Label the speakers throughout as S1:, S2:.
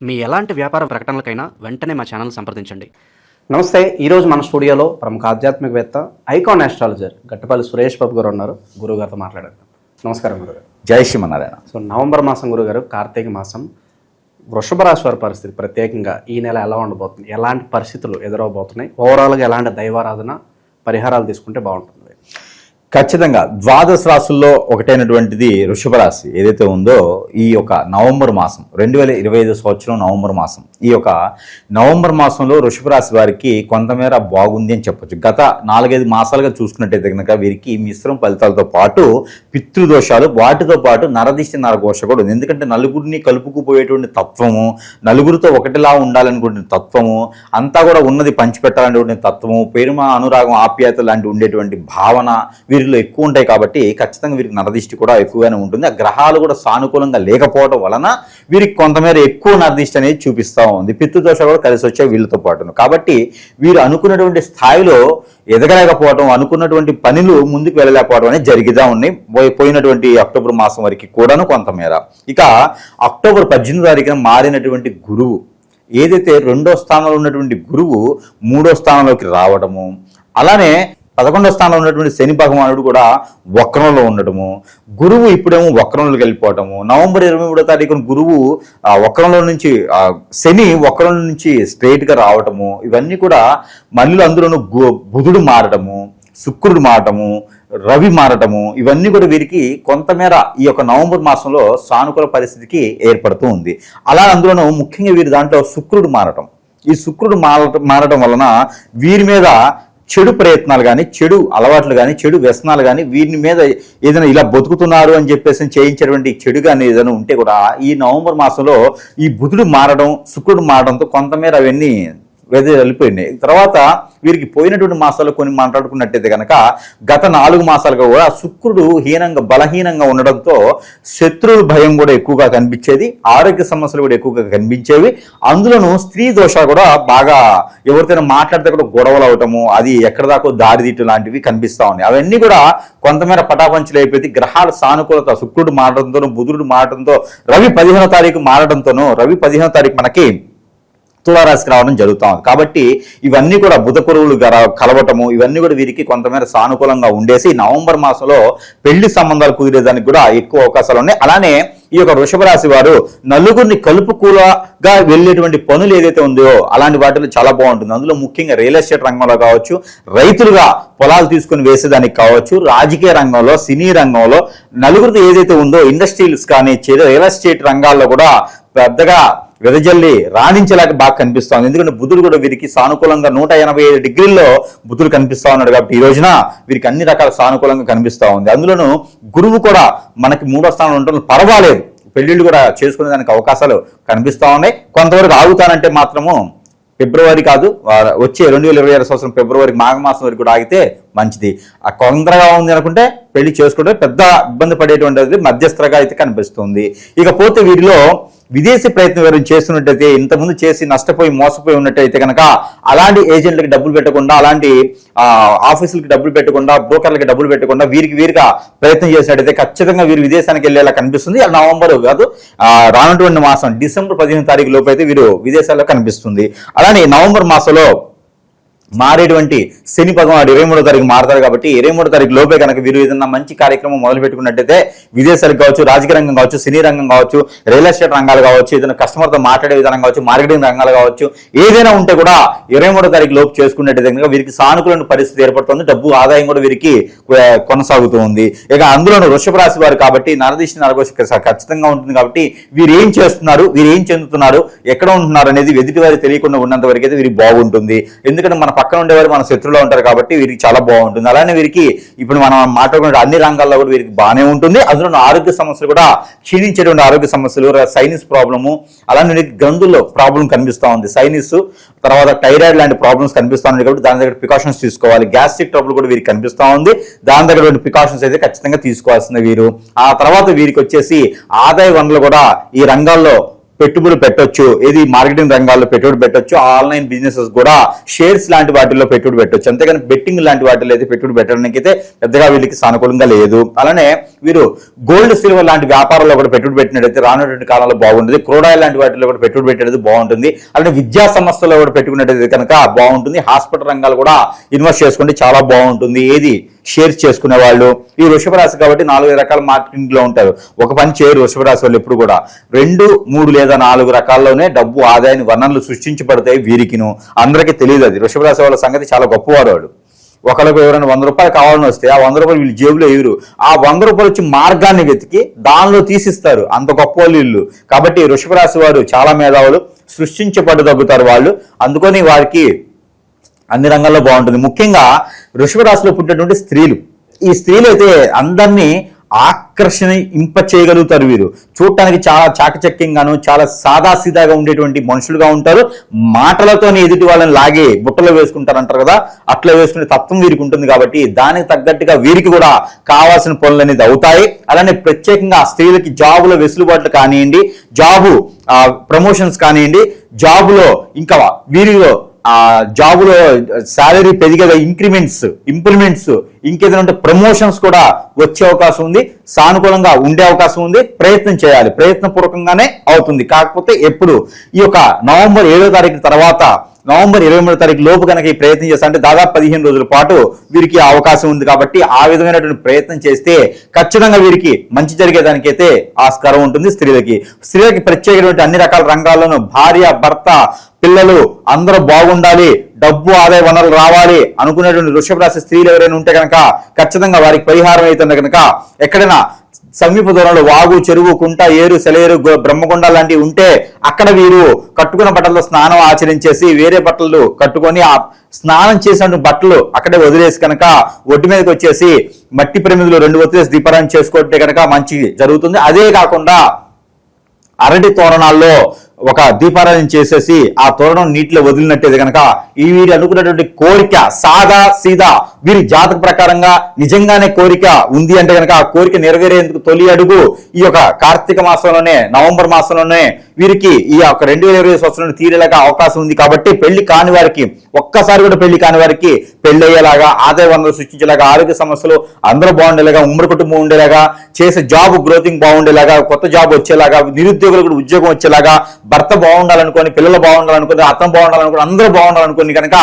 S1: మీ ఎలాంటి వ్యాపార ప్రకటనలకైనా వెంటనే మా ఛానల్ సంప్రదించండి.
S2: నమస్తే. ఈరోజు మన స్టూడియోలో ప్రముఖ ఆధ్యాత్మికవేత్త ఐకాన్ ఆస్ట్రాలజర్ గట్టపల్లి సురేష్ బాబు గారు ఉన్నారు. గురుగారితో మాట్లాడారు. నమస్కారం గురుగారు.
S3: జై శ్రీమన్నారాయణ.
S2: సో నవంబర్ మాసం గురుగారు, కార్తీక మాసం, వృషభ రాశి వారి పరిస్థితి ప్రత్యేకంగా ఈ నెల ఎలా ఉండబోతుంది, ఎలాంటి పరిస్థితులు ఎదురవబోతున్నాయి, ఓవరాల్గా ఎలాంటి దైవారాధన పరిహారాలు తీసుకుంటే బాగుంటుంది?
S3: ఖచ్చితంగా ద్వాదశ రాశుల్లో ఒకటైనటువంటిది వృషభ రాశి ఏదైతే ఉందో, ఈ యొక్క నవంబర్ మాసం 2025 సంవత్సరం నవంబర్ మాసం, ఈ యొక్క నవంబర్ మాసంలో వృషభ రాశి వారికి కొంతమేర బాగుంది అని చెప్పొచ్చు. గత 4-5 మాసాలుగా చూసుకున్నట్టయితే కనుక వీరికి మిశ్రమ ఫలితాలతో పాటు పితృదోషాలు, వాటితో పాటు నరదిష్టి నరఘోష కూడా ఉంది. ఎందుకంటే నలుగురిని కలుపుకుపోయేటువంటి తత్వము, నలుగురితో ఒకటిలా ఉండాలనుకునే తత్వము, అంతా కూడా ఉన్నది పంచిపెట్టాలనేటువంటి తత్వము, ప్రేమ అనురాగం ఆప్యాయత లాంటి ఉండేటువంటి భావన వీరిలో ఎక్కువ ఉంటాయి. కాబట్టి ఖచ్చితంగా వీరికి నరదిష్టి కూడా ఎక్కువగానే ఉంటుంది. ఆ గ్రహాలు కూడా సానుకూలంగా లేకపోవడం వలన వీరికి కొంతమేర ఎక్కువ నరదిష్టి అనేది చూపిస్తూ ఉంది. పితృదోషాలు కూడా కలిసి వచ్చే వీళ్ళతో పాటు. కాబట్టి వీరు అనుకున్నటువంటి స్థాయిలో ఎదగలేకపోవడం, అనుకున్నటువంటి పనులు ముందుకు వెళ్ళలేకపోవడం అనేది జరుగుతూ ఉన్నాయి పోయినటువంటి అక్టోబర్ మాసం వరకు కూడాను కొంతమేర. ఇక అక్టోబర్ 18వ తారీఖున మారినటువంటి గురువు, ఏదైతే 2వ స్థానంలో ఉన్నటువంటి గురువు 3వ స్థానంలోకి రావడము, అలానే 11వ స్థానంలో ఉన్నటువంటి శని భగవానుడు కూడా వక్రంలో ఉండటము, గురువు ఇప్పుడేమో వక్రంలోకి వెళ్ళిపోవటము, నవంబర్ 23వ తారీఖున గురువు వక్రంలో నుంచి శని వక్రం నుంచి స్ట్రైట్గా రావటము, ఇవన్నీ కూడా మళ్ళీ అందులోనూ బుధుడు మారటము, శుక్రుడు మారటము, రవి మారటము, ఇవన్నీ కూడా వీరికి కొంతమేర ఈ యొక్క నవంబర్ మాసంలో సానుకూల పరిస్థితికి ఏర్పడుతూ ఉంది. అలా అందులోనూ ముఖ్యంగా వీరి దాంట్లో శుక్రుడు మారటం, ఈ శుక్రుడు మారటం వలన వీరి మీద చెడు ప్రయత్నాలు కానీ, చెడు అలవాట్లు కానీ, చెడు వ్యసనాలు కానీ, వీరి మీద ఏదైనా ఇలా బతుకుతున్నారు అని చెప్పేసి చేయించేటువంటి చెడు కానీ ఏదైనా ఉంటే కూడా ఈ నవంబర్ మాసంలో ఈ బుధుడు మారడం, శుక్రుడు మారడంతో కొంతమేర అవన్నీ వెళ్ళిపోయినాయి. తర్వాత వీరికి పోయినటువంటి మాసాలు కొన్ని మాట్లాడుకున్నట్టయితే కనుక గత 4 మాసాలుగా కూడా శుక్రుడు బలహీనంగా ఉండడంతో శత్రువుల భయం కూడా ఎక్కువగా కనిపించేది, ఆరోగ్య సమస్యలు కూడా ఎక్కువగా కనిపించేవి. అందులోనూ స్త్రీ దోషాలు కూడా బాగా, ఎవరితోనైనా మాట్లాడితే కూడా గొడవలు అవటము, అది ఎక్కడ దాకా దారితీయటం లాంటివి కనిపిస్తూ ఉన్నాయి. అవన్నీ కూడా కొంతమేర పటాపంచులు అయిపోయి గ్రహాల సానుకూలత, శుక్రుడు మారడంతోనూ, బుధుడు మారడంతో, రవి 15వ తారీఖు మారడంతోనూ, రవి 15వ తారీఖు మనకి తులారాశికి రావడం జరుగుతూ ఉంది. కాబట్టి ఇవన్నీ కూడా బుధ కురువులు కలవటము, ఇవన్నీ కూడా వీరికి కొంతమేర సానుకూలంగా ఉండేసి నవంబర్ మాసంలో పెళ్లి సంబంధాలు కుదిరేదానికి కూడా ఎక్కువ అవకాశాలు ఉన్నాయి. అలానే ఈ యొక్క వృషభ రాశి వారు నలుగురిని కలుపుకూలగా వెళ్ళేటువంటి పనులు ఏదైతే ఉందో అలాంటి వాటిలో చాలా బాగుంటుంది. అందులో ముఖ్యంగా రియల్ ఎస్టేట్ రంగంలో కావచ్చు, రైతులుగా పొలాలు తీసుకుని వేసేదానికి కావచ్చు, రాజకీయ రంగంలో, సినీ రంగంలో నలుగురిది ఏదైతే ఉందో, ఇండస్ట్రీస్ కానీ, రియల్ ఎస్టేట్ రంగాల్లో కూడా పెద్దగా వెదజల్లి రాణించేలాగా బాగా కనిపిస్తోంది. ఎందుకంటే బుధుడు కూడా వీరికి సానుకూలంగా 185 డిగ్రీల్లో బుధుడు కనిపిస్తూ ఉన్నాడు. కాబట్టి ఈ రోజున వీరికి అన్ని రకాల సానుకూలంగా కనిపిస్తూ ఉంది. అందులోనూ గురువు కూడా మనకి 3వ స్థానంలో ఉండడం పర్వాలేదు, పెళ్లిళ్ళు కూడా చేసుకునే దానికి అవకాశాలు కనిపిస్తూ ఉన్నాయి. కొంతవరకు ఆగుతానంటే మాత్రము ఫిబ్రవరి కాదు, వచ్చే 2026 సంవత్సరం ఫిబ్రవరి మాఘమాసం వరకు కూడా ఆగితే మంచిది. ఆ తొందరగా ఉంది అనుకుంటే పెళ్లి చేసుకుంటే పెద్ద ఇబ్బంది పడేటువంటిది మధ్యస్థగా అయితే కనిపిస్తుంది. ఇకపోతే వీరిలో విదేశీ ప్రయత్నం ఎవరైనా చేస్తున్నట్టయితే, ఇంతకుముందు చేసి నష్టపోయి మోసపోయి ఉన్నట్టయితే కనుక అలాంటి ఏజెంట్లకి డబ్బులు పెట్టకుండా, అలాంటి ఆఫీసులకి డబ్బులు పెట్టకుండా, బ్రోకర్లకి డబ్బులు పెట్టకుండా వీరిగా ప్రయత్నం చేసినట్టయితే ఖచ్చితంగా వీరు విదేశానికి వెళ్ళేలా కనిపిస్తుంది. నవంబర్ కాదు, రానటువంటి మాసం డిసెంబర్ 15వ తారీఖు లోపు అయితే వీరు విదేశాల్లో కనిపిస్తుంది. అలానే నవంబర్ మాసంలో మారేటువంటి శని భగవానుడు 23వ తారీఖు మారతారు. కాబట్టి 23వ తారీఖు లోపే కనుక వీరు ఏదన్నా మంచి కార్యక్రమం మొదలు పెట్టుకున్నట్టయితే విదేశాలకు కావచ్చు, రాజకీయ రంగం కావచ్చు, సినీ రంగం కావచ్చు, రియల్ ఎస్టేట్ రంగాలు కావచ్చు, ఏదైనా కస్టమర్తో మాట్లాడే విధానం కావచ్చు, మార్కెటింగ్ రంగాలు కావచ్చు, ఏదైనా ఉంటే కూడా 23వ తారీఖు లోపు చేసుకున్నట్టయితే కనుక వీరికి సానుకూల పరిస్థితి ఏర్పడుతుంది. డబ్బు ఆదాయం కూడా వీరికి కొనసాగుతూ ఉంది. ఇక అందులోనూ వృషభ రాశి వారు కాబట్టి నరదిష్టి నరఘోష ఖచ్చితంగా ఉంటుంది. కాబట్టి వీరు ఏం చేస్తున్నారు, వీరు ఏం చెందుతున్నారు, ఎక్కడ ఉంటున్నారు అనేది ఎదుటి వారికి తెలియకుండా ఉన్నంత వరకు అయితే వీరికి బాగుంటుంది. ఎందుకంటే మన పక్కన ఉండేవారు మన శత్రువులో ఉంటారు కాబట్టి వీరికి చాలా బాగుంటుంది. అలానే వీరికి ఇప్పుడు మనం మాట్లాడుకునే అన్ని రంగాల్లో కూడా వీరికి బాగానే ఉంటుంది. అందులో ఆరోగ్య సమస్యలు కూడా క్షీణించేటువంటి ఆరోగ్య సమస్యలు, సైనస్ ప్రాబ్లము, అలానే గ్రంథుల్లో ప్రాబ్లం కనిపిస్తూ ఉంది. సైనస్ తర్వాత థైరాయిడ్ లాంటి ప్రాబ్లమ్స్ కనిపిస్తూ ఉంది. కాబట్టి దాని దగ్గర ప్రికాషన్స్ తీసుకోవాలి. గ్యాస్ట్రిక్ ట్రబుల్ కూడా వీరికి కనిపిస్తూ ఉంది. దాని దగ్గర ప్రికాషన్స్ అయితే ఖచ్చితంగా తీసుకోవాల్సింది వీరు. ఆ తర్వాత వీరికి వచ్చేసి ఆదాయ వనరులు కూడా ఈ రంగాల్లో పెట్టుబడులు పెట్టొచ్చు, ఏది మార్కెటింగ్ రంగాల్లో పెట్టుబడి పెట్టొచ్చు, ఆన్లైన్ బిజినెసెస్ కూడా షేర్స్ లాంటి వాటిల్లో పెట్టుబడి పెట్టొచ్చు. అంతేగాని బెట్టింగ్ లాంటి వాటిలో అయితే పెట్టుబడి పెట్టడానికి అయితే పెద్దగా వీళ్ళకి సానుకూలంగా లేదు. అలానే వీరు గోల్డ్ సిల్వర్ లాంటి వ్యాపారాల్లో కూడా పెట్టుబడి పెట్టినట్టయితే రానున్నటువంటి కాలంలో బాగుంటుంది. క్రూడాయిల్ లాంటి వాటిలో కూడా పెట్టుబడి పెట్టేది బాగుంటుంది. అలానే విద్యా సంస్థల్లో కూడా పెట్టుకున్నట్టయితే కనుక బాగుంటుంది. హాస్పిటల్ రంగాలు కూడా ఇన్వెస్ట్ చేసుకుంటే చాలా బాగుంటుంది. ఏది షేర్స్ చేసుకునే వాళ్ళు ఈ వృషభ రాశి కాబట్టి 4 రకాల మార్కెటింగ్ లో ఉంటారు. ఒక పని చేయరు వృషభ రాశి వాళ్ళు ఎప్పుడు కూడా 2, 3 లేదా 4 రకాల్లోనే డబ్బు ఆదాయాన్ని వనరులు సృష్టించబడతాయి. వీరికిను అందరికీ తెలియదు. అది వృషభ రాశి వాళ్ళ సంగతి చాలా గొప్పవాడు వాడు. ఒకరికి ఎవరైనా 100 రూపాయలు కావాలని వస్తే ఆ 100 రూపాయలు వీళ్ళు జేబులో ఎగురు, ఆ 100 రూపాయలు వచ్చి మార్గాన్ని వెతికి దానిలో తీసిస్తారు. అంత గొప్ప వాళ్ళు వీళ్ళు. కాబట్టి వృషభ రాశి వారు చాలా మేధావులు, సృష్టించబడదగ్గుతారు వాళ్ళు. అందుకని వారికి అన్ని రంగాల్లో బాగుంటుంది. ముఖ్యంగా వృషభ రాశిలో పుట్టినటువంటి స్త్రీలు, ఈ స్త్రీలు అయితే అందరినీ ఆకర్షణ చేయగలుగుతారు. వీరు చూడటానికి చాలా చాకచక్యంగాను చాలా సాదాసీదాగా ఉండేటువంటి మనుషులుగా ఉంటారు. మాటలతోనే ఎదుటి వాళ్ళని లాగే బుట్టలో వేసుకుంటారు అంటారు కదా, అట్లా వేసుకునే తత్వం వీరికి ఉంటుంది. కాబట్టి దానికి తగ్గట్టుగా వీరికి కూడా కావాల్సిన పనులు అనేది అవుతాయి. అలానే ప్రత్యేకంగా స్త్రీలకి జాబులో వెసులుబాట్లు కానివ్వండి, జాబు ప్రమోషన్స్ కానివ్వండి, జాబులో ఇంకా వీరిలో జాబులో శాలరీ పెరిగేదా ఇంప్లిమెంట్స్ ఇంకేదైనా ఉంటే ప్రమోషన్స్ కూడా వచ్చే అవకాశం ఉంది. సానుకూలంగా ఉండే అవకాశం ఉంది. ప్రయత్నం చేయాలి, ప్రయత్నపూర్వకంగానే అవుతుంది. కాకపోతే ఎప్పుడు ఈ యొక్క నవంబర్ 7వ తారీఖు తర్వాత నవంబర్ 23వ తారీఖు లోపు కనుక ఈ ప్రయత్నం చేస్తా అంటే దాదాపు 15 రోజుల పాటు వీరికి అవకాశం ఉంది. కాబట్టి ఆ విధమైనటువంటి ప్రయత్నం చేస్తే ఖచ్చితంగా వీరికి మంచి జరిగేదానికైతే ఆస్కారం ఉంటుంది. స్త్రీలకి ప్రత్యేకమైనటువంటి అన్ని రకాల రంగాల్లోనూ భార్య, భర్త, పిల్లలు అందరూ బాగుండాలి, డబ్బు ఆదాయ వనరులు రావాలి అనుకునేటువంటి వృషభ రాశి స్త్రీలు ఎవరైనా ఉంటే కనుక ఖచ్చితంగా వారికి పరిహారం అవుతుంది. కనుక ఎక్కడైనా సమీప దూరంలో వాగు, చెరువు, కుంట, ఏరు, సెలయేరు, బ్రహ్మకొండ లాంటివి ఉంటే అక్కడ వీరు కట్టుకున్న బట్టల్లో స్నానం ఆచరించేసి వేరే బట్టలు కట్టుకొని ఆ స్నానం చేసిన బట్టలు అక్కడే వదిలేసి కనుక ఒడ్డు మీదకి వచ్చేసి మట్టి ప్రమిదలు 2 వదిలేసి దీపారాయణ చేసుకుంటే కనుక మంచి జరుగుతుంది. అదే కాకుండా అరటి తోరణాల్లో ఒక దీపారాధన చేసేసి ఆ తోరణం నీటిలో వదిలినట్టేది కనుక ఈ వీరి అనుకున్నటువంటి కోరిక సాదా సీదా వీరి జాతక ప్రకారంగా నిజంగానే కోరిక ఉంది అంటే కనుక ఆ కోరిక నెరవేరేందుకు తొలి అడుగు ఈ యొక్క కార్తీక మాసంలోనే, నవంబర్ మాసంలోనే వీరికి ఈ యొక్క 2020 సంవత్సరంలో తీరేలాగా అవకాశం ఉంది. కాబట్టి పెళ్లి కాని వారికి, ఒక్కసారి కూడా పెళ్లి కాని వారికి పెళ్లి అయ్యేలాగా, ఆదాయ వనరులు సృష్టించేలాగా, ఆరోగ్య సమస్యలు అందరూ బాగుండేలాగా, ఉమ్మడి కుటుంబం ఉండేలాగా, చేసే జాబ్ గ్రోతింగ్ బాగుండేలాగా, కొత్త జాబ్ వచ్చేలాగా, నిరుద్యోగులు కూడా ఉద్యోగం వచ్చేలాగా, భర్త బాగుండాలనుకోని, పిల్లలు బాగుండాలనుకోని, అత్తం బాగుండాలనుకోని, అందరూ బాగుండాలనుకోని కనుక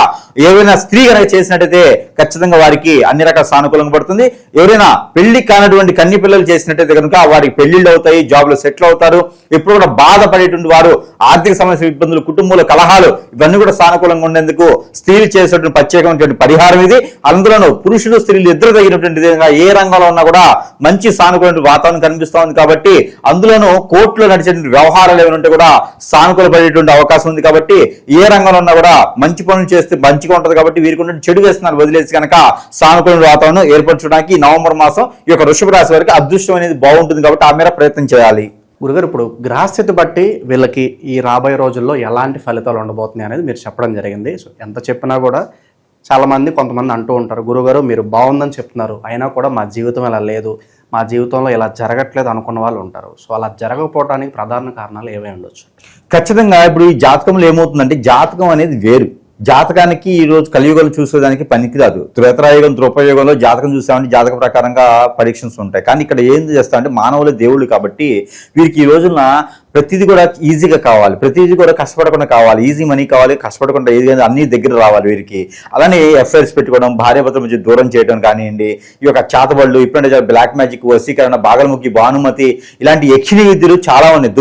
S3: ఏవైనా స్త్రీ కనుక చేసినట్టయితే ఖచ్చితంగా వారికి అన్ని రకాల సానుకూలంగా పడుతుంది. ఎవరైనా పెళ్లి కానటువంటి కన్ని పిల్లలు చేసినట్టయితే కనుక వారికి పెళ్లిళ్ళు అవుతాయి, జాబ్లో సెటిల్ అవుతారు. ఎప్పుడు కూడా బాధపడేటువంటి వారు, ఆర్థిక సమస్య, ఇబ్బందులు, కుటుంబంలో కలహాలు ఇవన్నీ కూడా సానుకూలంగా ఉండేందుకు స్త్రీలు చేసేటువంటి ప్రత్యేకమైనటువంటి పరిహారం ఇది. అందులోనూ పురుషులు స్త్రీలు ఇద్దరు తగినటువంటి విధంగా ఏ రంగంలో ఉన్నా కూడా మంచి సానుకూలమైన వాతావరణం కనిపిస్తూ ఉంది. కాబట్టి అందులోనూ కోర్టులో నడిచేటువంటి వ్యవహారాలు ఏమైనా ఉంటే కూడా సానుకూల పడేటువంటి అవకాశం ఉంది. కాబట్టి ఏ రంగంలో ఉన్నా కూడా మంచి పనులు చేస్తే మంచిగా ఉంటుంది. కాబట్టి వీరికి ఉన్న చెడు వ్యసనాలు వదిలేసి కనుక సానుకూల వాతావరణం ఏర్పరచడానికి నవంబర్ మాసం ఈ యొక్క వృషభ రాశి వారికి అదృష్టం అనేది బాగుంటుంది. కాబట్టి ఆ మేర ప్రయత్నం చేయాలి.
S2: గురుగారు, ఇప్పుడు గ్రహస్థితి బట్టి వీళ్ళకి ఈ రాబోయే రోజుల్లో ఎలాంటి ఫలితాలు ఉండబోతున్నాయి అనేది మీరు చెప్పడం జరిగింది. సో ఎంత చెప్పినా కూడా చాలామంది కొంతమంది అంటూ ఉంటారు, గురుగారు మీరు బాగుందని చెప్తున్నారు, అయినా కూడా మా జీవితం ఇలా లేదు, మా జీవితంలో ఇలా జరగట్లేదు అనుకున్న వాళ్ళు ఉంటారు. సో అలా జరగకపోవడానికి ప్రధాన కారణాలు ఏవై ఉండొచ్చు?
S3: ఖచ్చితంగా ఇప్పుడు ఈ జాతకంలో ఏమవుతుందంటే, జాతకం అనేది వేరు. జాతకానికి ఈ రోజు కలియుగం చూసేదానికి పనికిరాదు. త్రేతాయుగం, ద్రౌపదయుగంలో జాతకం చూసామంటే జాతక ప్రకారంగా పరీక్షన్స్ ఉంటాయి. కానీ ఇక్కడ ఏం చేస్తామంటే మానవుల దేవుళ్ళు కాబట్టి వీరికి ఈ రోజున ప్రతిదీ కూడా ఈజీగా కావాలి, ప్రతిదీ కూడా కష్టపడకుండా కావాలి, ఈజీ మనీ కావాలి, కష్టపడకుండా ఏది అన్ని దగ్గర రావాలి వీరికి. అలానే ఎఫ్ఐఆర్స్ పెట్టుకోవడం, భార్యాభర్తల మధ్య దూరం చేయడం కానివ్వండి, ఈ యొక్క చాతబళ్ళు, ఇప్పుడంటే బ్లాక్ మ్యాజిక్, వశీకరణ, బాగలముఖి, భానుమతి ఇలాంటి యక్షిణి విద్యలు చాలా ఉన్నాయి.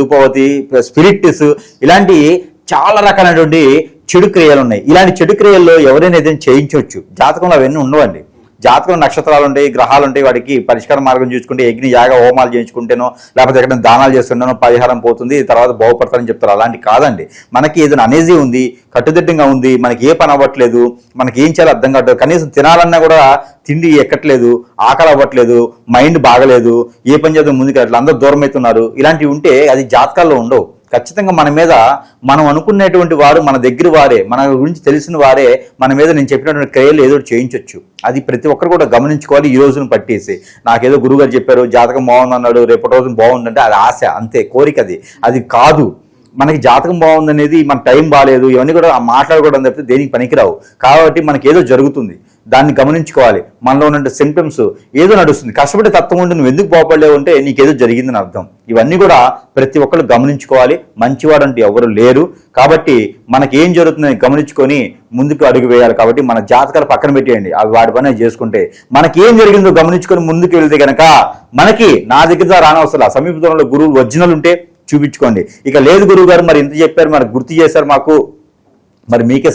S3: ధూపవతి, స్పిరిట్స్ ఇలాంటి చాలా రకాలైనటువంటి చెడు క్రియలు ఉన్నాయి. ఇలాంటి చెడు క్రియల్లో ఎవరైనా ఏదైనా చేయించవచ్చు. జాతకంలో అవన్నీ ఉండవండి. జాతకంలో నక్షత్రాలు ఉంటాయి, గ్రహాలు ఉంటాయి. వాటికి పరిష్కార మార్గం చూసుకుంటే యజ్ఞ యాగ హోమాలు చేయించుకుంటేనో లేకపోతే ఎక్కడైనా దానాలు చేస్తుంటేనో పరిహారం పోతుంది, తర్వాత బాగుపడతారని చెప్తారు. అలాంటి కాదండి. మనకి ఏదైనా అనేజీ ఉంది, కట్టుదిట్టంగా ఉంది, మనకి ఏ పని అవ్వట్లేదు, మనకి ఏం చేయాలో అర్థం కావట్లేదు, కనీసం తినాలన్నా కూడా తిండి ఎక్కట్లేదు, ఆకలి అవ్వట్లేదు, మైండ్ బాగలేదు, ఏ పని చేద్దాం ముందుకు అట్లా అందరూ దూరం అవుతున్నారు, ఇలాంటివి ఉంటే అది జాతకాల్లో ఉండవు. ఖచ్చితంగా మన మీద మనం అనుకునేటువంటి వారు మన దగ్గర వారే, మన గురించి తెలిసిన వారే మన మీద నేను చెప్పినటువంటి క్రియలు ఏదో చేయించవచ్చు. అది ప్రతి ఒక్కరు కూడా గమనించుకోవాలి. ఈ రోజును పట్టేసి నాకేదో గురువుగారు చెప్పారు, జాతకం బాగుందన్నాడు, రేపటి రోజున బాగుందంటే అది ఆశ అంతే, కోరిక. అది కాదు. మనకి జాతకం బాగుందనేది, మన టైం బాగాలేదు, ఇవన్నీ కూడా మాట్లాడుకోవడం తప్పితే దేనికి పనికిరావు. కాబట్టి మనకి ఏదో జరుగుతుంది, దాన్ని గమనించుకోవాలి. మనలో ఉన్న సింప్టమ్స్ ఏదో నడుస్తుంది, కష్టపడే తత్వం ఉండి నువ్వు ఎందుకు బాగుపడలేవు అంటే నీకేదో జరిగిందని అర్థం. ఇవన్నీ కూడా ప్రతి ఒక్కరు గమనించుకోవాలి. మంచివాడు అంటే ఎవరు లేరు. కాబట్టి మనకి ఏం జరుగుతుందని గమనించుకొని ముందుకు అడుగు వేయాలి. కాబట్టి మన జాతకాలు పక్కన పెట్టేయండి, అవి వాడి పని చేసుకోంటే మనకి ఏం జరిగిందో గమనించుకొని ముందుకు వెళ్తే కనుక మనకి నా దగ్గర రానవసరం. సమీప దూరంలో గురువు ఒరిజినల్ ఉంటే చూపించుకోండి. ఇక లేదు గురువు గారు మరి ఇంత చెప్పారు, మరి గుర్తు చేశారు మాకు, మరి మీకే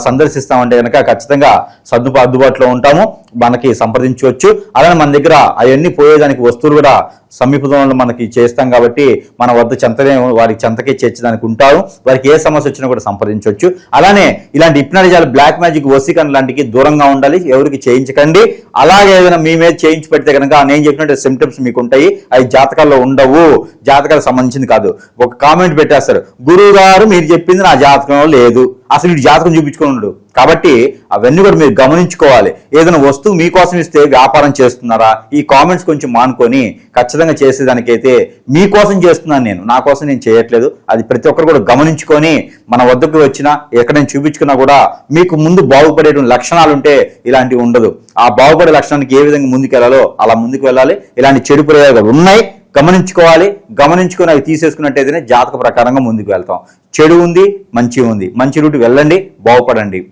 S3: సందర్శిస్తామంటే కనుక ఖచ్చితంగా అందుబాటులో ఉంటాము, మనకి సంప్రదించవచ్చు. అలానే మన దగ్గర అవన్నీ పోయేదానికి వస్తువులు కూడా సమీపంలో మనకి చేస్తాం. కాబట్టి మన వద్ద వారికి చెంతకే చేర్చడానికి ఉంటారు. వారికి ఏ సమస్య వచ్చినా కూడా సంప్రదించవచ్చు. అలానే ఇలాంటి హిప్నటిజాలు, బ్లాక్ మ్యాజిక్, వసీకరణ లాంటివి దూరంగా ఉండాలి, ఎవరికి చేయించకండి. అలాగే ఏదైనా మీ మీద చేయించి పెడితే కనుక నేను చెప్పినట్టు సిమ్టమ్స్ మీకు ఉంటాయి, అవి జాతకాల్లో ఉండవు, జాతకాలకు సంబంధించింది కాదు. ఒక కామెంట్ పెట్టేస్తారు, గురువు గారు మీరు చెప్పింది నా జాతకంలో లేదు, అసలు ఇటు జాతకం చూపించుకొని ఉండడు. కాబట్టి అవన్నీ కూడా మీరు గమనించుకోవాలి. ఏదైనా వస్తువు మీకోసం ఇస్తే వ్యాపారం చేస్తున్నారా, ఈ కామెంట్స్ కొంచెం మానుకొని ఖచ్చితంగా చేసేదానికైతే మీకోసం చేస్తున్నాను నేను, నా కోసం నేను చేయట్లేదు. అది ప్రతి ఒక్కరు కూడా గమనించుకొని మన వద్దకు వచ్చినా ఎక్కడైనా చూపించుకున్నా కూడా మీకు ముందు బాగుపడేటువంటి లక్షణాలు ఉంటే ఇలాంటివి ఉండదు. ఆ బాగుపడే లక్షణానికి ఏ విధంగా ముందుకు వెళ్ళాలో అలా ముందుకు వెళ్ళాలి. ఇలాంటి చెడు ప్రయోగాలు ఉన్నాయి, గమనించుకోవాలి. గమనించుకొని అవి తీసేసుకున్నట్టయితేనే జాతక ప్రకారంగా ముందుకు వెళ్తాం. చెడు ఉంది, మంచి ఉంది, మంచి రూట్ వెళ్ళండి, బాగుపడండి.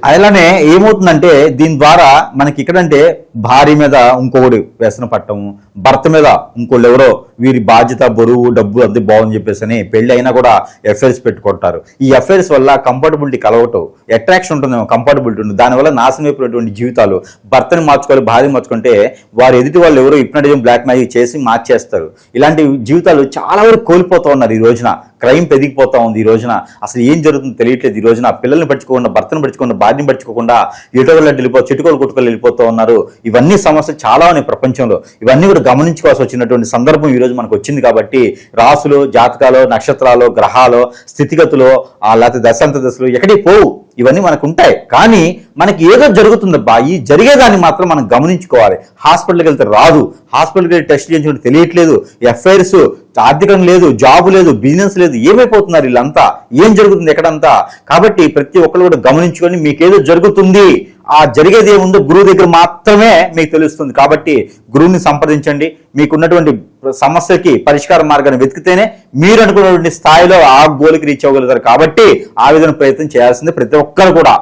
S3: అలానే ఏమవుతుందంటే దీని ద్వారా మనకి ఇక్కడంటే భార్య మీద ఇంకొకటి వ్యసన పట్టము, భర్త మీద ఇంకోళ్ళు ఎవరో వీరి బాధ్యత, బరువు, డబ్బు అంతే బాగుంది చెప్పేసి అని పెళ్లి అయినా కూడా ఎఫ్ఐఆర్స్ పెట్టుకుంటారు. ఈ ఎఫ్ఐఆర్స్ వల్ల కంఫర్టబిలిటీ కలవటం, అట్రాక్షన్ ఉంటుందేమో, కంఫర్టబిలిటీ ఉంటుంది, దానివల్ల నాశనం అయిపోయినటువంటి జీవితాలు. భర్తని మార్చుకోవాలి, భార్య మార్చుకుంటే వారు ఎదుటి వాళ్ళు ఎవరో హిప్నటిజం, బ్లాక్ మ్యాజిక్ చేసి మార్చేస్తారు. ఇలాంటి జీవితాలు చాలా వరకు కోల్పోతూ ఉన్నారు. ఈ రోజున క్రైమ్ పెరిగిపోతా ఉంది. ఈ రోజున అసలు ఏం జరుగుతుందో తెలియట్లేదు. ఈ రోజున పిల్లల్ని పడుచుకోకుండా, భర్తను పడుచుకోకుండా, భార్యని పడుచుకోకుండా ఎటువల్లి చెట్టుకోలు కొట్టుకొని వెళ్ళిపోతూ ఉన్నారు. ఇవన్నీ సమస్యలు చాలా ఉన్నాయి ప్రపంచంలో. ఇవన్నీ కూడా గమనించుకోవాల్సి వచ్చినటువంటి సందర్భం ఈ రోజు మనకు వచ్చింది. కాబట్టి రాసులు, జాతకాలు, నక్షత్రాలు, గ్రహాలు, స్థితిగతులు, లేకపోతే దశాంత దశలు ఎక్కడికి పోవు, ఇవన్నీ మనకు ఉంటాయి. కానీ మనకి ఏదో జరుగుతుందబ్బా, ఈ జరిగేదాన్ని మాత్రం మనం గమనించుకోవాలి. హాస్పిటల్కి వెళ్తే రాదు, హాస్పిటల్కి వెళ్ళి టెస్ట్ చేయించుకుంటే తెలియట్లేదు, ఎఫ్ఐఆర్స్, ఆర్థికం లేదు, జాబ్ లేదు, బిజినెస్ లేదు, ఏమైపోతున్నారు వీళ్ళంతా, ఏం జరుగుతుంది ఎక్కడంతా. కాబట్టి ప్రతి ఒక్కరు కూడా గమనించుకొని మీకేదో జరుగుతుంది, ఆ జరిగేది ఏముందో గురువు దగ్గర మాత్రమే మీకు తెలుస్తుంది. కాబట్టి గురువుని సంప్రదించండి. మీకున్నటువంటి సమస్యకి పరిష్కార మార్గాన్ని వెతికితేనే మీరు అనుకున్నటువంటి స్థాయిలో ఆ గోల్కి రీచ్ అవ్వగలుగుతారు. కాబట్టి ఆ విధంగా ప్రయత్నం చేయాల్సిందే ప్రతి ఒక్కరు కూడా.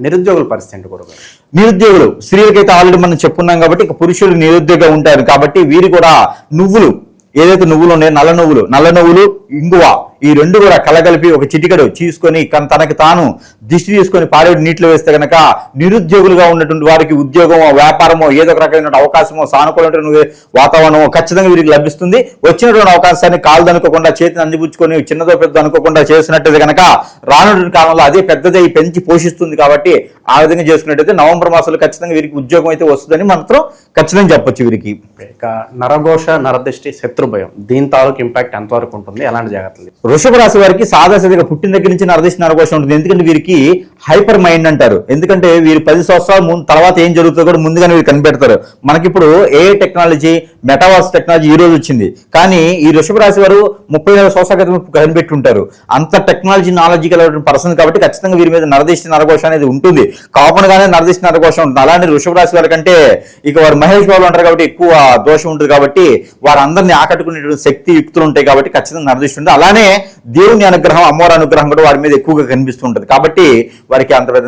S2: నిరుద్యోగుల పరిస్థితి కూడా,
S3: నిరుద్యోగులు, స్త్రీలకైతే ఆల్రెడీ మనం చెప్పుకున్నాం కాబట్టి ఇక పురుషులు నిరుద్యోగంగా ఉంటారు. కాబట్టి వీరు కూడా నువ్వులు, ఏదైతే నువ్వులు ఉన్నాయో, నల్ల నువ్వులు, ఇంగువ, ఈ రెండు కూడా కలగలిపి ఒక చిటికడు తీసుకొని తనకి తాను దిష్టి తీసుకొని పారేడు నీటిలో వేస్తే కనుక నిరుద్యోగులుగా ఉన్నటువంటి వారికి ఉద్యోగమో, వ్యాపారమో, ఏదో ఒక రకమైన అవకాశమో, సానుకూలమైన వాతావరణమో ఖచ్చితంగా వీరికి లభిస్తుంది. వచ్చినటువంటి అవకాశాన్ని కాలు అనుకోకుండా, చేతిని అందిపుచ్చుకొని చిన్నదో పెద్ద అనుకోకుండా చేసినట్టయితే కనుక రానున్న కాలంలో అదే పెద్దదే పెంచి పోషిస్తుంది. కాబట్టి ఆ విధంగా చేసుకున్నట్టయితే నవంబర్ మాసంలో ఖచ్చితంగా వీరికి ఉద్యోగం అయితే వస్తుందని మాత్రం ఖచ్చితంగా చెప్పొచ్చు. వీరికి
S2: ఇక నరఘోష, నరదృష్టి, శత్రుభయం, దీని తాలూకు ఇంపాక్ట్ ఎంతవరకు ఉంటుంది, ఎలాంటి జాగ్రత్తలు?
S3: వృషభ రాశి వారికి సాదాసీదగా పుట్టిన దగ్గర నుంచి నరదృష్టి, నరఘోష ఉంటుంది. ఎందుకంటే వీరికి హైపర్ మైండ్ అంటారు. ఎందుకంటే వీరు 10 సంవత్సరాల ముందు తర్వాత ఏం జరుగుతుందో కూడా ముందుగానే వీరు కనిపెడతారు. మనకిప్పుడు ఏ టెక్నాలజీ, మెటావర్స్ టెక్నాలజీ ఈ రోజు వచ్చింది, కానీ ఈ వృషభ రాశి వారు 30 సంవత్సరాల క్రితం కనిపెట్టి ఉంటారు. అంత టెక్నాలజీ, నాలెడ్జీ కలిగిన పర్సన్ కాబట్టి ఖచ్చితంగా వీరి మీద నరదృష్టి, నరఘోష అనేది ఉంటుంది. కామన్ గానే నరదృష్టి, నరఘోష ఉంటుంది. అలాంటి వృషభ రాశి వారి కంటే ఇక వారు మహేష్ బాబు అంటారు కాబట్టి ఎక్కువ దోషం ఉంటుంది. కాబట్టి వారందరినీ ఆకట్టుకునేటువంటి శక్తి, యుక్తులు ఉంటాయి. కాబట్టి ఖచ్చితంగా నరదృష్టి ఉంటుంది. అలానే దేవుని అనుగ్రహం, అమ్మవారి అనుగ్రహం కూడా వారి మీద ఎక్కువగా కనిపిస్తూ ఉంటుంది. కాబట్టి వారికి అంత పెద్ద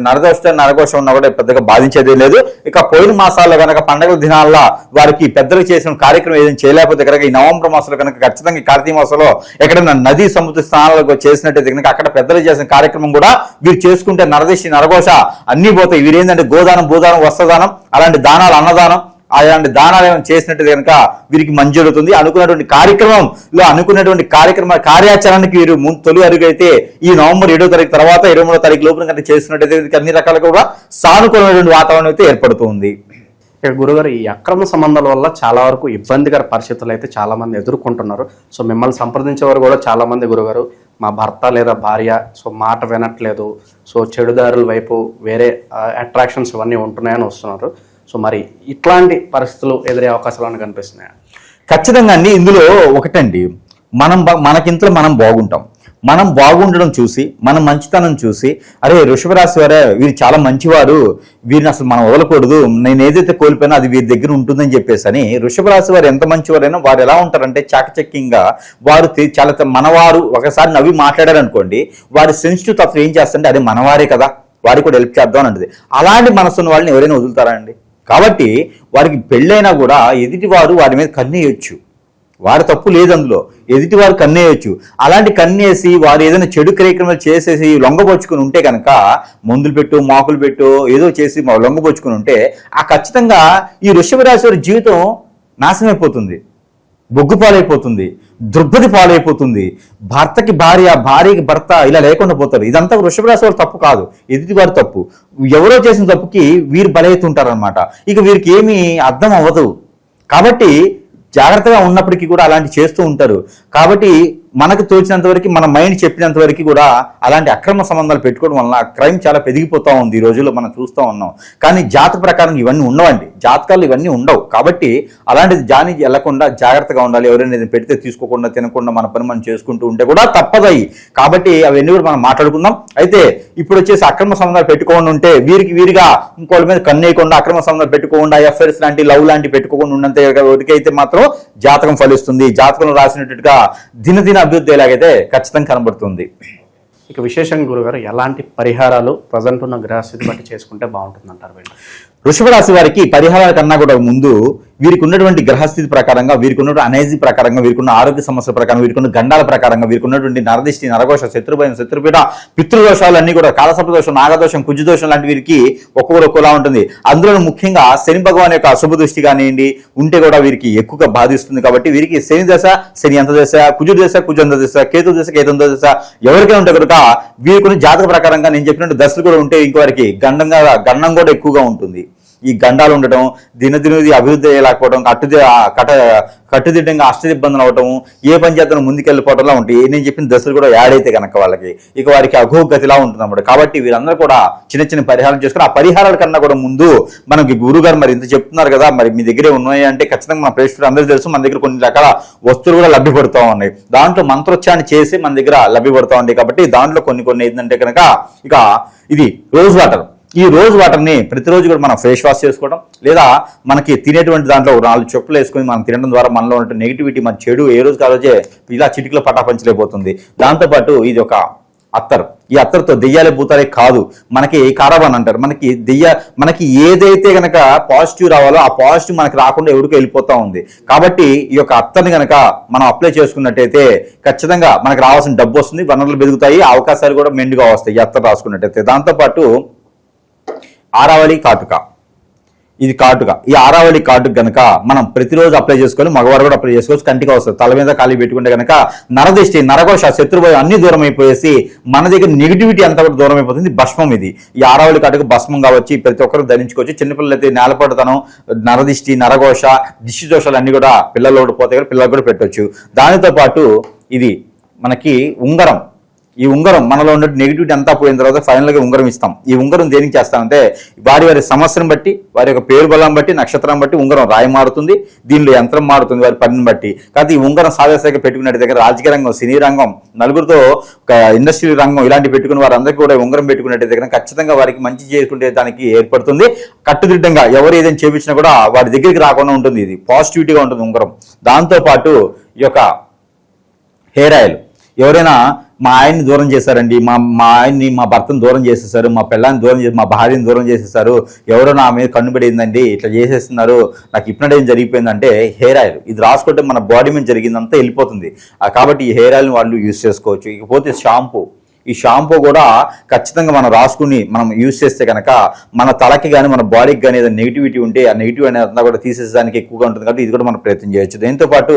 S3: నరఘోషం ఉన్నా కూడా పెద్దగా బాధించేదే లేదు. ఇక పోయిన మాసాల్లో కనుక పండుగల దినాల్లో వారికి పెద్దలు చేసిన కార్యక్రమం ఏదైనా చేయలేకపోతే కనుక ఈ నవంబర్ మాసంలో కనుక ఖచ్చితంగా కార్తీక మాసంలో ఎక్కడైనా నదీ సముద్ర స్థానాలకు చేసినట్టయితే కనుక అక్కడ పెద్దలు చేసిన కార్యక్రమం కూడా వీరు చేసుకుంటే నరదృష్టి, నరఘోష అన్ని పోతాయి. వీరేంటంటే గోదానం, భూదానం, వస్త్రదానం, అలాంటి దానాలు, అన్నదానం, అలాంటి దానాలు ఏమైనా చేసినట్టు కనుక వీరికి మంచి జరుగుతుంది. అనుకున్నటువంటి కార్యాచరణకి వీరు తొలి అడుగైతే ఈ నవంబర్ 7వ తారీఖు తర్వాత 23వ తారీఖు లోపల కనుక చేసినట్టయితే అన్ని రకాలుగా కూడా సానుకూలమైనటువంటి వాతావరణం అయితే ఏర్పడుతుంది.
S2: ఇక గురుగారు ఈ అక్రమ సంబంధాల వల్ల చాలా వరకు ఇబ్బందికర పరిస్థితులు అయితే చాలా మంది ఎదుర్కొంటున్నారు. సో మిమ్మల్ని సంప్రదించేవారు కూడా చాలా మంది గురుగారు మా భర్త లేదా భార్య సో మాట వినట్లేదు, సో చెడుదారుల వైపు వేరే అట్రాక్షన్స్ ఇవన్నీ ఉంటున్నాయని వస్తున్నారు. సో మరి ఇట్లాంటి పరిస్థితులు ఎదురే అవకాశాలు కనిపిస్తున్నాయి?
S3: ఖచ్చితంగా అండి. ఇందులో ఒకటండి, మనకింతలో మనం బాగుంటాం. మనం బాగుండడం చూసి, మన మంచితనం చూసి, అరే వృషభ రాశి వారే వీరు చాలా మంచివారు, వీరిని అసలు మనం వదలకూడదు, నేను ఏదైతే కోల్పోయినా అది వీరి దగ్గర ఉంటుందని చెప్పేసి అని వృషభ రాశి వారు ఎంత మంచివారైనా వారు ఎలా ఉంటారంటే చాకచక్యంగా వారు చాలా మనవారు ఒకసారి నవ్వి మాట్లాడారు అనుకోండి, వారి సెన్సిటివ్ తత్వం ఏం చేస్తుంటే అదే మనవారే కదా, వారికి కూడా హెల్ప్ చేద్దాం అని అంటది. అలాంటి మనసున్న వాళ్ళని ఎవరైనా వదులుతారా అండి? కాబట్టి వారికి పెళ్ళైనా కూడా ఎదుటివారు వారి మీద కన్నేయొచ్చు, వారి తప్పు లేదు అందులో, ఎదుటివారు కన్నేయొచ్చు. అలాంటి కన్నేసి వారు ఏదైనా చెడు కార్యక్రమాలు చేసేసి లొంగపరుచుకుని ఉంటే కనుక, మందులు పెట్టు మాకులు పెట్టు ఏదో చేసి లొంగపరుచుకుని ఉంటే ఆ ఖచ్చితంగా ఈ వృషభ రాశి వారి జీవితం నాశనం అయిపోతుంది, బొగ్గు పాలైపోతుంది, దుర్గతి పాలైపోతుంది. భర్తకి భార్య, భార్యకి భర్త ఇలా లేకుండా పోతారు. ఇదంతా వృషభ రాశి వారి తప్పు కాదు, ఎదుటివారి తప్పు. ఎవరో చేసిన తప్పుకి వీరు బలవుతుంటారనమాట. ఇక వీరికి ఏమీ అర్థం అవ్వదు. కాబట్టి జాగ్రత్తగా ఉన్నప్పటికీ కూడా అలాంటి చేస్తూ ఉంటారు. కాబట్టి మనకు తోచినంత వరకు, మన మైండ్ చెప్పినంత వరకు కూడా అలాంటి అక్రమ సంబంధాలు పెట్టుకోవడం వలన క్రైమ్ చాలా పెరిగిపోతూ ఉంది ఈ రోజుల్లో మనం చూస్తూ ఉన్నాం. కానీ జాతక ప్రకారం ఇవన్నీ ఉండవండి, జాతకాలు ఇవన్నీ ఉండవు. కాబట్టి అలాంటిది జాని వెళ్లకుండా జాగ్రత్తగా ఉండాలి. ఎవరైనా పెడితే తీసుకోకుండా తినకుండా మన పని మనం చేసుకుంటూ ఉంటే కూడా తప్పదయి. కాబట్టి అవన్నీ కూడా మనం మాట్లాడుకుందాం. అయితే ఇప్పుడు వచ్చేసి అక్రమ సంబంధాలు పెట్టుకోకుండా ఉంటే వీరిగా ఇంకోళ్ళ మీద కన్నేయకుండా, అక్రమ సంబంధాలు పెట్టుకోకుండా, ఎఫ్ఐఆర్స్ లాంటి లవ్ లాంటి పెట్టుకోకుండా ఉన్నంత వరకైతే మాత్రం జాతకం ఫలిస్తుంది. జాతకంలో రాసినట్టుగా దినదిన అభివృద్ధి ఎలాగైతే ఖచ్చితంగా కనబడుతుంది.
S2: ఇక విశేషంగా గురుగారు ఎలాంటి పరిహారాలు ప్రజెంట్ ఉన్న గ్రహస్థితి బట్టి చేసుకుంటే బాగుంటుంది అంటారు?
S3: వృషభ రాశి వారికి పరిహారాల కన్నా కూడా ముందు వీరికి ఉన్నటువంటి గ్రహస్థితి ప్రకారంగా, వీరికి ఉన్నటువంటి అనైజీ ప్రకారంగా, వీరికి ఉన్న ఆరోగ్య సమస్యల ప్రకారం, వీరికి ఉన్న గండాల ప్రకారంగా, వీరికి ఉన్నటువంటి నరదిష్టి, నరఘోష, శత్రుభయం, శత్రుపీఠ, పితృదోషాలన్నీ కూడా, కాలసర్ప దోషం, నాగదోషం, కుజదోషం లాంటి వీరికి ఒక్కొక్కరు ఒక్కోలా ఉంటుంది. అందులో ముఖ్యంగా శని భగవాన్ యొక్క అశుభ దృష్టి కానివ్వండి ఉంటే కూడా వీరికి ఎక్కువగా బాధిస్తుంది. కాబట్టి వీరికి శని దశ, శని అంత దశ, కుజుడు దశ, కుజంత దశ, కేతు దశ, కేతంత దశ ఎవరికైనా ఉంటే కనుక వీరికి జాతక ప్రకారంగా నేను చెప్పినట్టు దశలు కూడా ఉంటే ఇంకొకరికి గండం కూడా ఎక్కువగా ఉంటుంది. ఈ గండాలు ఉండటం, దినదినది అభివృద్ధి అయ్యేలాకపోవడం, కట్టుదిట్టంగా అష్టదిబ్బందులు అవటం, ఏ పంచాయతీలో ముందుకెళ్ళిపోవడంలా ఉంటాయి. నేను చెప్పిన దశలు కూడా యాడ్ అయితే కనుక వాళ్ళకి ఇక వారికి అఘోగతిలా ఉంటుంది అన్నమాట. కాబట్టి వీరందరూ కూడా చిన్న చిన్న పరిహారం చేసుకుని, ఆ పరిహారాల కన్నా కూడా ముందు మనకి గురుగారు మరి ఇంత చెప్తున్నారు కదా, మరి మీ దగ్గరే ఉన్నాయి అంటే ఖచ్చితంగా మన ప్రేక్షకులు అందరూ తెలుసు, మన దగ్గర కొన్ని రకాల వస్తువులు కూడా లభ్యపడుతూ ఉన్నాయి. దాంట్లో మంత్రోచ్చారణ చేసి మన దగ్గర లభ్యపడుతూ ఉంటాయి. కాబట్టి దాంట్లో కొన్ని ఏంటంటే కనుక ఇక ఇది రోజ్ వాటర్. ఈ రోజ్ వాటర్ని ప్రతిరోజు కూడా మనం ఫేస్ వాష్ చేసుకోవడం, లేదా మనకి తినేటువంటి దాంట్లో 4 చొప్పులు వేసుకొని మనం తినడం ద్వారా మనలో ఉన్న నెగిటివిటీ, మన చెడు ఏ రోజు కారోజే ఇలా చిటికలో పటాపంచలేకపోతుంది. దాంతోపాటు ఇది ఒక అత్తరు. ఈ అత్తరుతో దెయ్యాలే భూతాలే కాదు, మనకి కారాబాన్ అంటారు. మనకి ఏదైతే గనక పాజిటివ్ రావాలో ఆ పాజిటివ్ మనకి రాకుండా ఎవరికి వెళ్ళిపోతా ఉంది. కాబట్టి ఈ యొక్క అత్తర్ని గనక మనం అప్లై చేసుకున్నట్టయితే ఖచ్చితంగా మనకు రావాల్సిన డబ్బు వస్తుంది, వనరులు పెరుగుతాయి, అవకాశాలు కూడా మెండుగా వస్తాయి ఈ అత్తరు రాసుకున్నట్టయితే. దాంతోపాటు ఆరావళి కాటుక, ఇది కాటుక. ఈ ఆరావళి కాటుక కనుక మనం ప్రతిరోజు అప్లై చేసుకొని, మగవారు కూడా అప్లై చేసుకోవచ్చు, కంటికి వస్తుంది. తల మీద ఖాళీ పెట్టుకుంటే కనుక నరదిష్టి, నరఘోష, శత్రుభయం అన్ని దూరం అయిపోయేసి మన దగ్గర నెగిటివిటీ అంతా కూడా దూరం అయిపోతుంది. భస్మం ఇది. ఈ ఆరావళి కాటుక భస్మం కావచ్చు, ప్రతి ఒక్కరు ధరించుకోవచ్చు. చిన్నపిల్లలు అయితే నేలపడతనం, నరదిష్టి, నరఘోష, దిష్టి దోషాలు అన్ని కూడా పిల్లల్లో కూడా పోతే పిల్లలు కూడా పెట్టవచ్చు. దానితో పాటు ఇది మనకి ఉంగరం. ఈ ఉంగరం మనలో ఉన్న నెగిటివిటీ అంతా పోయిన తర్వాత ఫైనల్గా ఉంగరం ఇస్తాం. ఈ ఉంగరం దేనికి చేస్తామంటే వారి సమస్యను బట్టి, వారి యొక్క పేరు బలం బట్టి, నక్షత్రం బట్టి ఉంగరం రాయి మారుతుంది, దీనిలో యంత్రం మారుతుంది వారి పనిని బట్టి. కాబట్టి ఈ ఉంగరం సాధారణంగా పెట్టుకున్నట్టు దగ్గర రాజకీయ రంగం, సినీ రంగం, నలుగురితో ఒక ఇండస్ట్రీ రంగం ఇలాంటి పెట్టుకుని వారందరికీ కూడా ఉంగరం పెట్టుకున్నట్టు దగ్గర ఖచ్చితంగా వారికి మంచి చేసుకుంటే దానికి ఏర్పడుతుంది. కట్టుదిట్టంగా ఎవరు ఏదైనా చేపించినా కూడా వారి దగ్గరికి రాకుండా ఉంటుంది. ఇది పాజిటివిటీగా ఉంటుంది ఉంగరం. దాంతోపాటు ఈ యొక్క హెయిర్ ఆయిల్. ఎవరైనా మా ఆయన్ని దూరం చేశారండి, మా ఆయన్ని, మా భర్తను దూరం చేసేసారు, మా పిల్లాన్ని దూరం చేసి, మా భార్యను దూరం చేసేసారు, ఎవరో నా మీద కన్నుబడిందండి, ఇట్లా చేసేస్తున్నారు, నాకు హిప్నటైజ్ జరిగిపోయిందంటే హెయిర్ ఆయిల్ ఇది రాసుకుంటే మన బాడీ మీద జరిగిందంతా వెళ్ళిపోతుంది. కాబట్టి ఈ హెయిర్ ఆయిల్ని వాళ్ళు యూజ్ చేసుకోవచ్చు. ఇకపోతే షాంపూ. ఈ షాంపూ కూడా ఖచ్చితంగా మనం రాసుకుని మనం యూజ్ చేస్తే కనుక మన తలకి కానీ మన బాడీకి కానీ ఏదైనా నెగిటివిటీ ఉంటే ఆ నెగిటివ్ అనేది అంతా కూడా తీసేసడానికి ఎక్కువగా ఉంటుంది కాబట్టి ఇది కూడా మనం ప్రయత్నం చేయొచ్చు. దీంతో పాటు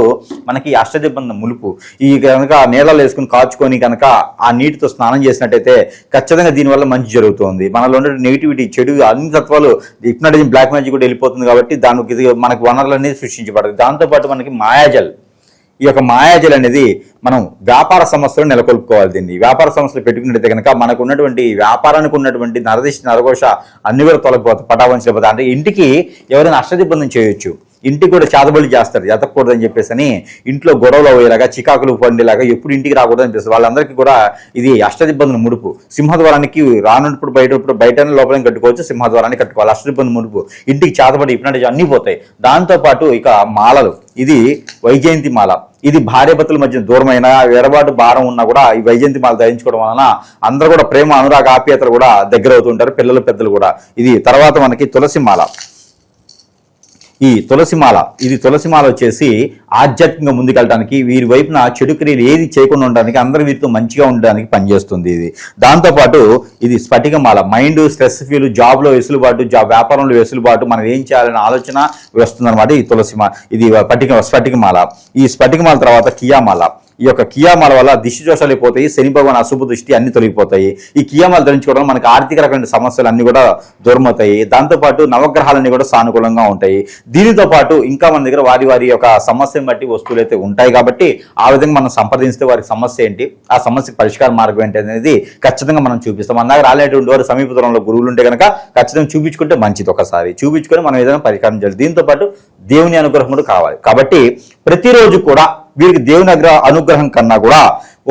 S3: మనకి అష్టదిబ్బంది ములుపు ఈ కనుక నీళ్ళలో వేసుకుని కాచుకొని కనుక ఆ నీటితో స్నానం చేసినట్టయితే ఖచ్చితంగా దీనివల్ల మంచి జరుగుతుంది. మనలో ఉండే నెగిటివిటీ చెడు అన్ని తత్వాలు హిప్నటిజం బ్లాక్ మ్యాజిక్ కూడా వెళ్ళిపోతుంది కాబట్టి దానికి ఇది మనకి వనరులు అనేది సృష్టించబడుతుంది. దాంతోపాటు మనకి మాయాజల్, ఈ యొక్క మాయాజల్ అనేది మనం వ్యాపార సంస్థలు నెలకొల్పుకోవాలి. దీన్ని వ్యాపార సంస్థలు పెట్టుకున్నట్టయితే కనుక మనకు ఉన్నటువంటి వ్యాపారానికి ఉన్నటువంటి నరదిష్టి నరఘోష అన్ని కూడా తొలగిపోతాయి, పటావంచలేకపోతాయి. అంటే ఇంటికి ఎవరైనా అష్టదిబ్బంది చేయొచ్చు, ఇంటికి కూడా చేతబడి చేస్తారు ఎతకూడదు అని చెప్పేసి అని ఇంట్లో గొడవలు అయ్యేలాగా చికాకులు పండేలాగా ఎప్పుడు ఇంటికి రాకూడదు అనిపిస్తుంది. వాళ్ళందరికీ కూడా ఇది అష్టదిబ్బందుల ముడుపు. సింహద్వారానికి రానున్నప్పుడు బయట లోపల కట్టుకోవచ్చు, సింహద్వారాన్ని కట్టుకోవాలి. అష్టదిబ్బంది ముడుపు ఇంటికి చేతబడి ఇప్పుడంటే అన్నీ పోతాయి. దాంతోపాటు ఇక మాలలు, ఇది వైజయంతి మాల. ఇది భార్యాభర్తల మధ్య దూరమైన ఎడబాటు భారం ఉన్నా కూడా ఈ వైజయంతి మాల ధరించుకోవడం వలన అందరూ కూడా ప్రేమ అనురాగ ఆప్యాయతలు కూడా దగ్గర అవుతుంటారు, పిల్లలు పెద్దలు కూడా. ఇది తర్వాత మనకి తులసి మాల. ఈ తులసిమాల, ఇది తులసిమాల వచ్చేసి ఆధ్యాత్మికంగా ముందుకెళ్ళడానికి, వీరి వైపున చెడు క్రియలు ఏది చేయకుండా ఉండడానికి, అందరూ వీరితో మంచిగా ఉండడానికి పనిచేస్తుంది ఇది. దాంతోపాటు ఇది స్ఫటికమాల, మైండ్ స్ట్రెస్ ఫీల్, జాబ్లో వెసులుబాటు, వ్యాపారంలో వెసులుబాటు, మనం ఏం చేయాలనే ఆలోచన వస్తుందన్నమాట ఈ తులసిమాల. ఇది స్ఫటికమాల. ఈ స్ఫటికమాల తర్వాత కియామాల. ఈ యొక్క కియామాల వల్ల దిష్టి దోషాలు పోతాయి, శని భగవాన్ అశుభ దృష్టి అన్ని తొలగిపోతాయి. ఈ కియామాలు ధరించుకోవడం మనకి ఆర్థిక రకమైన సమస్యలు అన్ని కూడా దూరమవుతాయి. దాంతోపాటు నవగ్రహాలన్నీ కూడా సానుకూలంగా ఉంటాయి. దీనితో పాటు ఇంకా మన దగ్గర వారి యొక్క సమస్యను బట్టి వస్తువులు అయితే ఉంటాయి కాబట్టి ఆ విధంగా మనం సంప్రదిస్తే వారికి సమస్య ఏంటి, ఆ సమస్యకు పరిష్కార మార్గం ఏంటి అనేది ఖచ్చితంగా మనం చూపిస్తాం. మన దగ్గర రాలేటువంటి వారు సమీప దూరంలో గురువులు ఉంటే కనుక ఖచ్చితంగా చూపించుకుంటే మంచిది. ఒకసారి చూపించుకొని మనం ఏదైనా పరిష్కారం చేయాలి. దీంతో పాటు దేవుని అనుగ్రహం కూడా కావాలి. కాబట్టి ప్రతిరోజు కూడా వీరికి దేవుని అనుగ్రహం కన్నా కూడా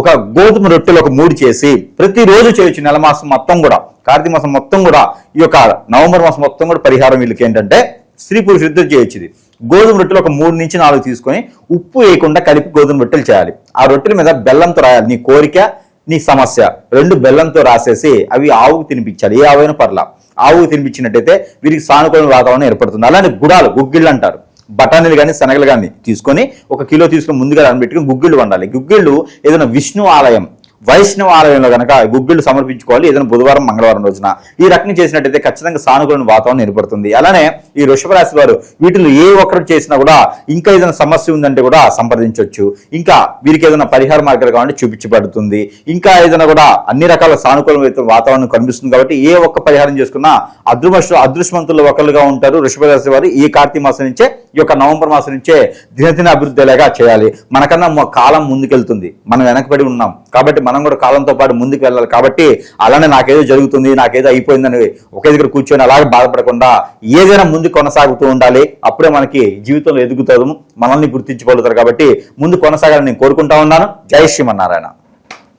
S3: ఒక గోధుమ రొట్టెలు ఒక 3 చేసి ప్రతిరోజు చేయొచ్చు. నెల మాసం మొత్తం కూడా, కార్తీక మాసం మొత్తం కూడా, ఈ యొక్క నవంబర్ మాసం మొత్తం కూడా పరిహారం వీళ్ళకి ఏంటంటే స్త్రీ పురుషులిద్దరు చేయొచ్చు. ఇది గోధుమ రొట్టెలు ఒక 3 నుంచి 4 తీసుకొని ఉప్పు వేయకుండా కలిపి గోధుమ రొట్టెలు చేయాలి. ఆ రొట్టెల మీద బెల్లంతో రాయాలి. నీ కోరిక, నీ సమస్య 2 బెల్లంతో రాసేసి అవి ఆవుకు తినిపించాలి. ఏ ఆవైనా పర్లా ఆవుకు తినిపించినట్టయితే వీరికి సానుకూల వాతావరణం ఏర్పడుతుంది. అలానే గుడాలు, గుగ్గిళ్ళు అంటారు. బఠానీలు కానీ శనగలు కానీ తీసుకొని 1 కిలో తీసుకొని ముందుగా నానబెట్టుకుని గుగ్గిళ్ళు వండాలి. గుగ్గిళ్ళు ఏదైనా విష్ణు ఆలయం, వైష్ణవ ఆలయంలో కనుక గుగ్గిళ్ళు సమర్పించుకోవాలి. ఏదైనా బుధవారం మంగళవారం రోజున ఈ రకం చేసినట్టయితే ఖచ్చితంగా సానుకూల వాతావరణం ఏర్పడుతుంది. అలానే ఈ వృషభ రాశి వారు వీటిలో ఏ ఒక్కరు చేసినా కూడా ఇంకా ఏదైనా సమస్య ఉందంటే కూడా సంప్రదించవచ్చు. ఇంకా వీరికి ఏదైనా పరిహార మార్గాలు కావాలంటే చూపించబడుతుంది. ఇంకా ఏదైనా కూడా అన్ని రకాల సానుకూల వాతావరణం కనిపిస్తుంది. కాబట్టి ఏ ఒక్క పరిహారం చేసుకున్నా అదృష్టవంతులు ఒకరుగా ఉంటారు వృషభ రాశి వారు. ఈ కార్తీక మాసం నుంచే, ఈ యొక్క నవంబర్ మాసం నుంచే దినదిన అభివృద్ధిలాగా చేయాలి. మనకన్నా కాలం ముందుకెళ్తుంది, మనం వెనకబడి ఉన్నాం కాబట్టి మనం కూడా కాలంతో పాటు ముందుకు వెళ్ళాలి. కాబట్టి అలానే నాకేదో జరుగుతుంది, నాకేదో అయిపోయిందని ఒకే దగ్గర కూర్చొని అలాగే బాధపడకుండా ఏదైనా ముందు కొనసాగుతూ ఉండాలి. అప్పుడే మనకి జీవితంలో ఎదుగుతాము, మనల్ని గుర్తించుకోగలుగుతారు. కాబట్టి ముందు కొనసాగాలని నేను కోరుకుంటా ఉన్నాను. జై శ్రీమన్నారాయణ.